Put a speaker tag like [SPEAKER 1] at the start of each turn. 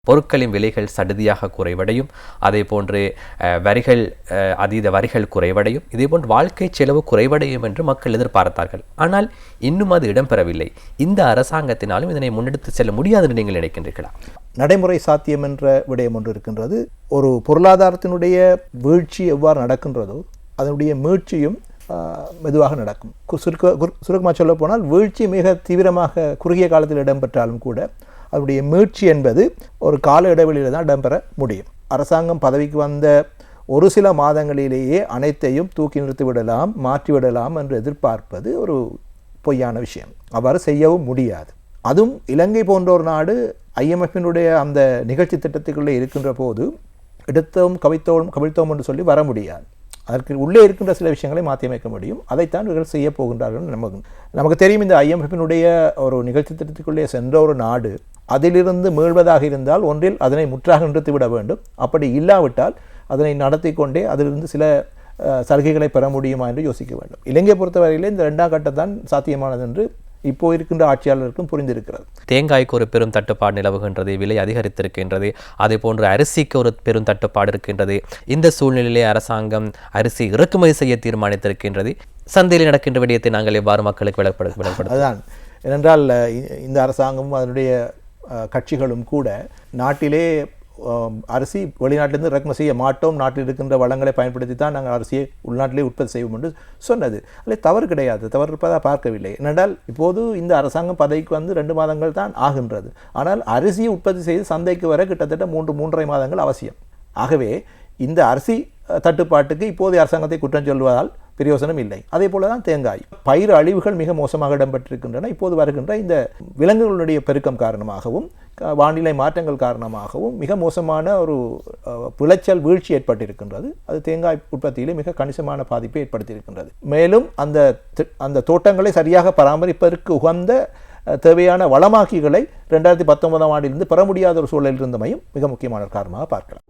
[SPEAKER 1] பொருட்களின் விலைகள் சடுதியாக குறைவடையும், அதே போன்று அதீத வரிகள் குறைவடையும், இதே போன்று வாழ்க்கை செலவு குறைவடையும் என்று மக்கள் எதிர்பார்த்தார்கள். ஆனால் இன்னும் அது இடம்பெறவில்லை. இந்த அரசாங்கத்தினாலும் இதனை முன்னெடுத்து செல்ல முடியாது என்று நீங்கள் நினைக்கின்றீர்களா?
[SPEAKER 2] நடைமுறை சாத்தியம் என்ற விடயம் ஒன்று இருக்கின்றது. ஒரு பொருளாதாரத்தினுடைய வீழ்ச்சி எவ்வாறு நடக்கின்றதோ அதனுடைய மீழ்ச்சியும் மெதுவாக நடக்கும். சுருக்கமாக சொல்ல போனால் வீழ்ச்சி மிக தீவிரமாக குறுகிய காலத்தில் இடம்பெற்றாலும் கூட அதனுடைய மீழ்ச்சி என்பது ஒரு கால இடைவெளியில் தான் இடம்பெற முடியும். அரசாங்கம் பதவிக்கு வந்த ஒரு சில மாதங்களிலேயே அனைத்தையும் தூக்கி நிறுத்திவிடலாம், மாற்றிவிடலாம் என்று எதிர்பார்ப்பது ஒரு பொய்யான விஷயம். அவ்வாறு செய்யவும் முடியாது. அதுவும் இலங்கை போன்ற ஒரு நாடு IMFினுடைய அந்த நிகழ்ச்சி திட்டத்துக்குள்ளே இருக்கின்ற போது எடுத்தோம் கவிழ்த்தோம் என்று சொல்லி வர முடியாது. அதற்கு உள்ளே இருக்கின்ற சில விஷயங்களை மாற்றியமைக்க முடியும். அதைத்தான் இவர்கள் செய்ய போகின்றார்கள். நமக்கு தெரியும், இந்த IMFினுடைய ஒரு நிகழ்ச்சி திட்டத்துக்குள்ளே சென்ற ஒரு நாடு அதிலிருந்து மீள்வதாக இருந்தால் ஒன்றில் அதனை முற்றாக நிறுத்திவிட வேண்டும். அப்படி இல்லாவிட்டால் அதனை நடத்தி கொண்டே அதிலிருந்து சில சலுகைகளை பெற முடியுமா என்று யோசிக்க வேண்டும். இலங்கை பொறுத்தவரையிலே இந்த 2ஆம் கட்டம் தான் சாத்தியமானது என்று இப்போ இருக்கின்ற ஆட்சியாளருக்கும் புரிந்திருக்கிறது.
[SPEAKER 1] தேங்காய்க்கு ஒரு பெரும் தட்டுப்பாடு நிலவுகின்றது, விலை அதிகரித்திருக்கின்றது, அதே போன்று அரிசிக்கு ஒரு பெரும் தட்டுப்பாடு இருக்கின்றது. இந்த சூழ்நிலையிலே அரசாங்கம் அரிசி இறக்குமதி செய்ய தீர்மானித்திருக்கின்றது. சந்தையில் நடக்கின்ற விடயத்தை நாங்கள் எவ்வாறு மக்களுக்கு விளக்கப்படுத்த?
[SPEAKER 2] அதுதான் ஏனென்றால் இந்த அரசாங்கமும் அதனுடைய கட்சிகளும் கூட நாட்டிலே அரிசி வெளிநாட்டிலிருந்து இறக்குமதி செய்ய மாட்டோம், நாட்டில் இருக்கின்ற வளங்களை பயன்படுத்தி தான் நாங்கள் அரிசியை உள்நாட்டிலே உற்பத்தி செய்வோம் என்று சொன்னது. அதில் தவறு கிடையாது, தவறு இருப்பதாக பார்க்கவில்லை. ஏனென்றால் இப்போது இந்த அரசாங்கம் பதவிக்கு வந்து 2 மாதங்கள் தான் ஆகின்றது. ஆனால் அரிசியை உற்பத்தி செய்து சந்தைக்கு வர கிட்டத்தட்ட 3-3.5 மாதங்கள் அவசியம். ஆகவே இந்த அரிசி தட்டுப்பாட்டுக்கு இப்போதைய அரசாங்கத்தை குற்றம் சொல்வதால் பிரயோசனம் இல்லை. அதே போல தான் தேங்காய் பயிர் அழிவுகள் மிக மோசமாக இடம்பெற்றிருக்கின்றன. இப்போது வருகின்ற இந்த விலங்குகளுடைய பெருக்கம் காரணமாகவும் வானிலை மாற்றங்கள் காரணமாகவும் மிக மோசமான ஒரு விளைச்சல் வீழ்ச்சி ஏற்பட்டிருக்கின்றது. அது தேங்காய் உற்பத்தியிலே மிக கணிசமான பாதிப்பை ஏற்படுத்தியிருக்கின்றது. மேலும் அந்த தோட்டங்களை சரியாக பராமரிப்பதற்கு உகந்த தேவையான வளமாக்கிகளை 2019ஆம் ஆண்டிலிருந்து பெற முடியாத ஒரு சூழலில் இருந்தமையும் மிக முக்கியமான காரணமாக பார்க்கலாம்.